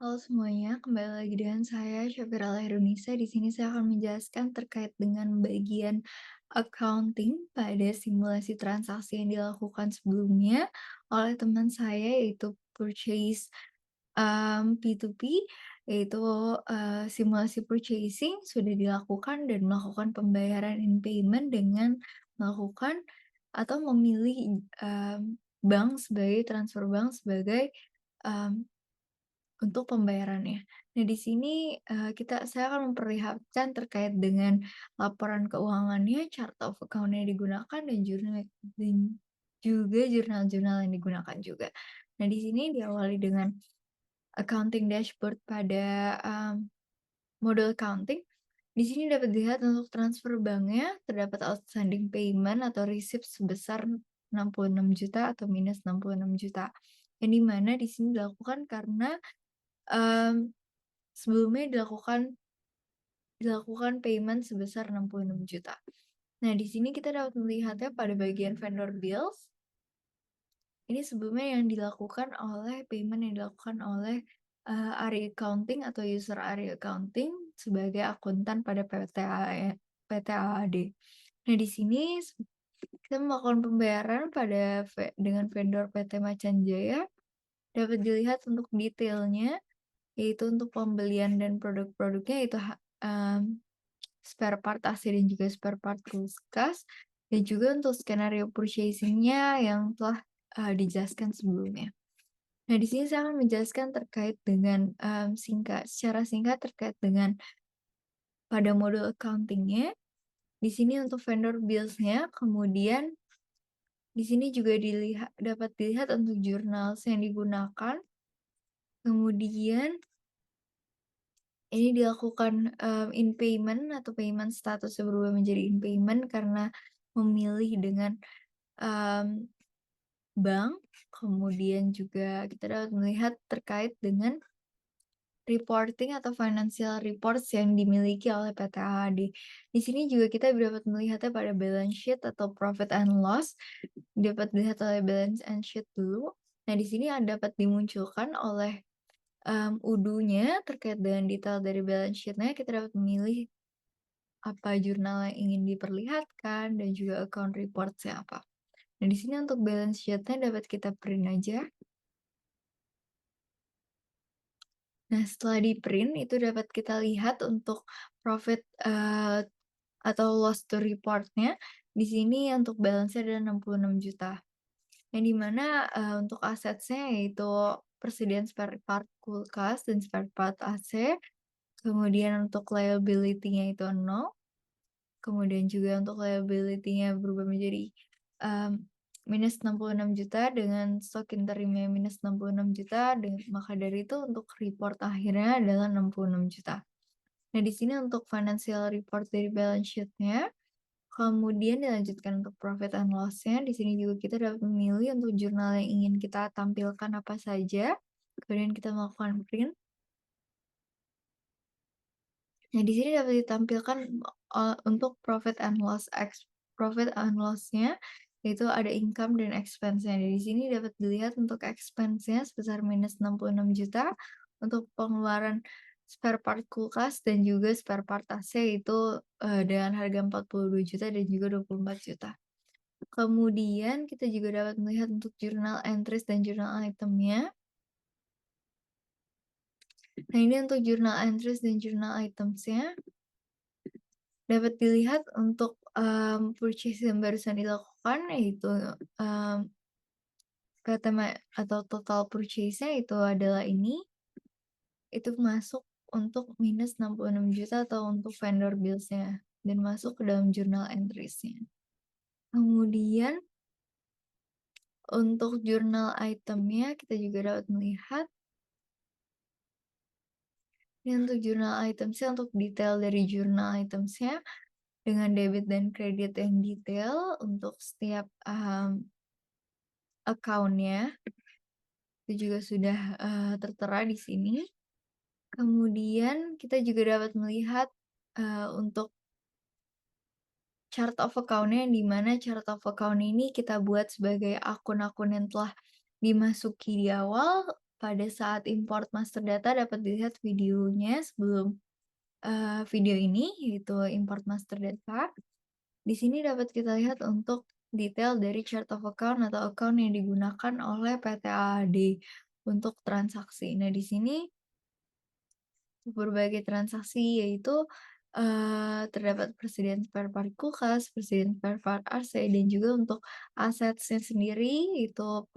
Halo semuanya, kembali lagi dengan saya Syafira Lairunisa. Di sini saya akan menjelaskan terkait dengan bagian accounting pada simulasi transaksi yang dilakukan sebelumnya oleh teman saya yaitu purchase P2P, yaitu simulasi purchasing sudah dilakukan dan melakukan pembayaran in payment dengan melakukan atau memilih bank sebagai transfer bank sebagai em, untuk pembayarannya. Nah, di sini, saya akan memperlihatkan terkait dengan laporan keuangannya, chart of account-nya digunakan, dan juga jurnal-jurnal yang digunakan juga. Nah, di sini diawali dengan accounting dashboard pada, model accounting. Di sini dapat dilihat untuk transfer banknya terdapat outstanding payment atau receipt sebesar 66 juta atau minus 66 juta. Yang di mana di sini dilakukan karena, mmm sebelumnya dilakukan payment sebesar 66 juta. Nah, di sini kita dapat melihatnya pada bagian vendor bills, ini sebelumnya payment yang dilakukan oleh, area accounting atau user area accounting sebagai akuntan pada PT AAD. Nah, di sini kita melakukan pembayaran dengan vendor PT Macan Jaya, dapat dilihat untuk detailnya, yaitu untuk pembelian dan produk-produknya itu spare part AC dan juga spare part kulkas, dan juga untuk skenario purchasing-nya yang telah, dijelaskan sebelumnya. Nah, di sini saya akan menjelaskan terkait dengan, secara singkat terkait dengan pada modul accounting-nya. Di sini untuk vendor bills-nya, kemudian di sini juga dapat dilihat untuk journals yang digunakan, kemudian ini dilakukan, in payment atau payment statusnya berubah menjadi in payment karena memilih dengan, mmm, bank, kemudian juga kita dapat melihat terkait dengan reporting atau financial reports yang dimiliki oleh PT AAD. Di sini juga kita dapat melihatnya pada balance sheet atau profit and loss, dapat dilihat oleh balance and sheet dulu. Nah, di sini dapat dimunculkan oleh UDU-nya terkait dengan detail dari balance sheet-nya, kita dapat memilih apa jurnal yang ingin diperlihatkan dan juga account reports-nya apa. Nah, di sini untuk balance sheet-nya dapat kita print aja. Nah, setelah di-print itu dapat kita lihat untuk profit, atau loss to report-nya. Di sini untuk balance-nya ada 66 juta. Yang di mana, untuk aset-nya yaitu persediaan spare part kulkas dan spare part AC, kemudian untuk liability-nya itu nol. Kemudian juga untuk liability-nya berubah menjadi, minus 66 juta dengan stok interimnya minus 66 juta, maka dari itu untuk report akhirnya adalah 66 juta. Nah, di sini untuk financial report dari balance sheet-nya, kemudian dilanjutkan untuk profit and loss-nya, di sini juga kita dapat memilih untuk jurnal yang ingin kita tampilkan apa saja, kemudian kita melakukan print. Nah, di sini dapat ditampilkan, untuk profit and loss-nya, yaitu ada income dan expense-nya. Di sini dapat dilihat untuk expense-nya sebesar minus 66 juta, untuk pengeluaran spare part kulkas dan juga spare part AC itu, dengan harga 42 juta dan juga 24 juta. Kemudian kita juga dapat melihat untuk journal entries dan journal item-nya. Nah, ini untuk journal entries dan journal items-nya. Dapat dilihat untuk, purchase yang barusan dilakukan yaitu, atau total purchase-nya itu adalah ini, itu masuk untuk minus 66 juta atau untuk vendor bills-nya dan masuk ke dalam journal entries-nya. Kemudian untuk journal item-nya kita juga dapat melihat, ini untuk journal items-nya, untuk detail dari journal items-nya dengan debit dan kredit yang detail untuk setiap, account-nya, itu juga sudah, tertera di sini. Kemudian kita juga dapat melihat, untuk chart of account-nya, yang di mana chart of account ini kita buat sebagai akun-akun yang telah dimasuki di awal pada saat import master data dapat dilihat videonya sebelum, video ini, yaitu import master data. Di sini dapat kita lihat untuk detail dari chart of account atau account yang digunakan oleh PT AAD untuk transaksi. Nah, di sini berbagai transaksi yaitu, terdapat persediaan spare part kulkas, persediaan spare part AC, dan juga untuk asetnya sendiri itu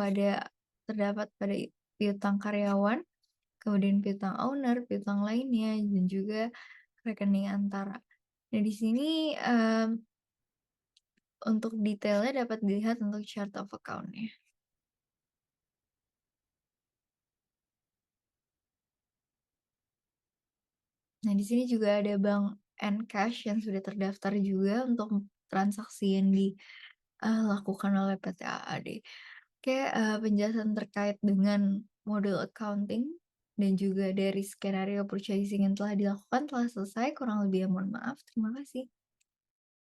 terdapat pada piutang karyawan, kemudian piutang owner, piutang lainnya, dan juga rekening antara. Nah, di sini, untuk detailnya dapat dilihat untuk chart of account-nya. Nah, di sini juga ada bank Encash yang sudah terdaftar juga untuk transaksi yang dilakukan oleh PT AAD. Oke, penjelasan terkait dengan model accounting dan juga dari skenario purchasing yang telah dilakukan telah selesai, kurang lebih ya mohon maaf. Terima kasih.